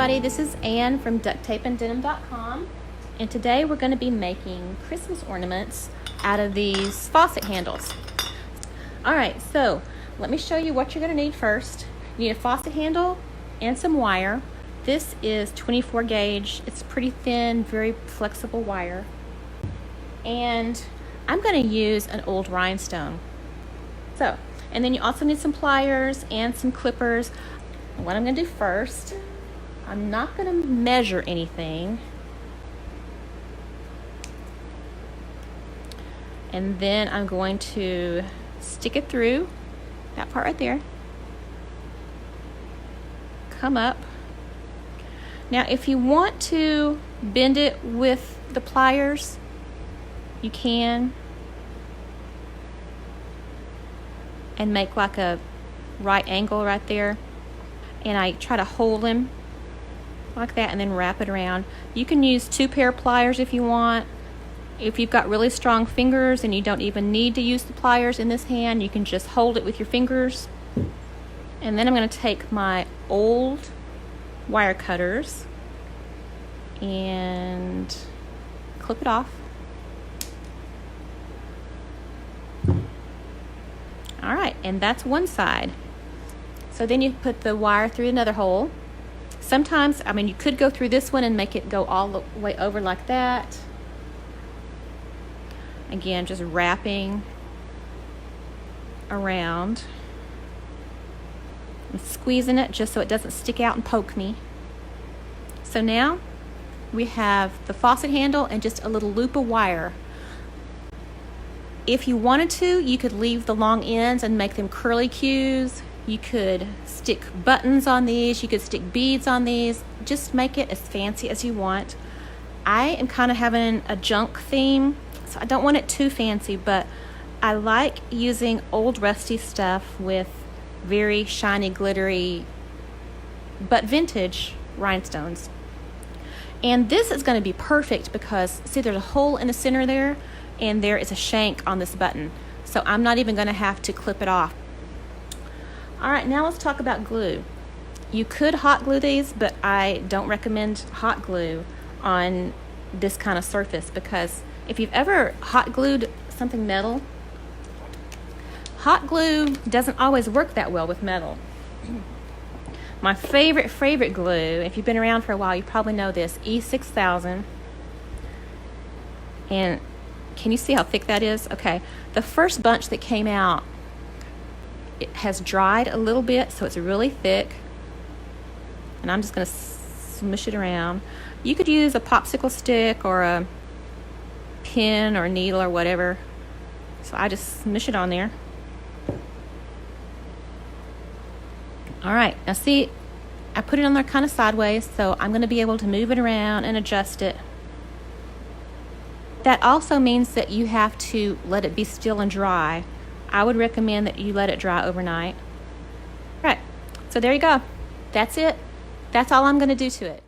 everybody, this is Ann from ducttapeanddenim.com, and today we're going to be making Christmas ornaments out of these faucet handles. Alright, so let me show you what you're going to need first. You need a faucet handle and some wire. This is 24 gauge. It's pretty thin, very flexible wire. And I'm going to use an old rhinestone. And then you also need some pliers and some clippers. What I'm going to do first, I'm not going to measure anything. And then I'm going to stick it through that part right there. Come up. Now if you want to bend it with the pliers, you can. And make like a right angle right there. And I try to hold him like that and then wrap it around. You can use 2 pair of pliers if you want. If you've got really strong fingers and you don't even need to use the pliers in this hand, you can just hold it with your fingers. And then I'm going to take my old wire cutters and clip it off. Alright, and that's one side. So then you put the wire through another hole. Sometimes, you could go through this one and make it go all the way over like that. Again, just wrapping around and squeezing it just so it doesn't stick out and poke me. So now we have the faucet handle and just a little loop of wire. If you wanted to, you could leave the long ends and make them curly cues. You could stick buttons on these. You could stick beads on these. Just make it as fancy as you want. I am kind of having a junk theme, so I don't want it too fancy, but I like using old rusty stuff with very shiny, glittery, but vintage rhinestones. And this is going to be perfect because, see, there's a hole in the center there, and there is a shank on this button. So I'm not even going to have to clip it off. Alright, now let's talk about glue. You could hot glue these, but I don't recommend hot glue on this kind of surface because if you've ever hot glued something metal, hot glue doesn't always work that well with metal. My favorite glue, if you've been around for a while, you probably know this, E6000. And can you see how thick that is? Okay, the first bunch that came out, it has dried a little bit, so it's really thick. And I'm just going to smush it around. You could use a popsicle stick or a pin or a needle or whatever. So I just smush it on there. Alright, now see, I put it on there kind of sideways, so I'm going to be able to move it around and adjust it. That also means that you have to let it be still and dry. I would recommend that you let it dry overnight. All right, so there you go. That's it. That's all I'm going to do to it.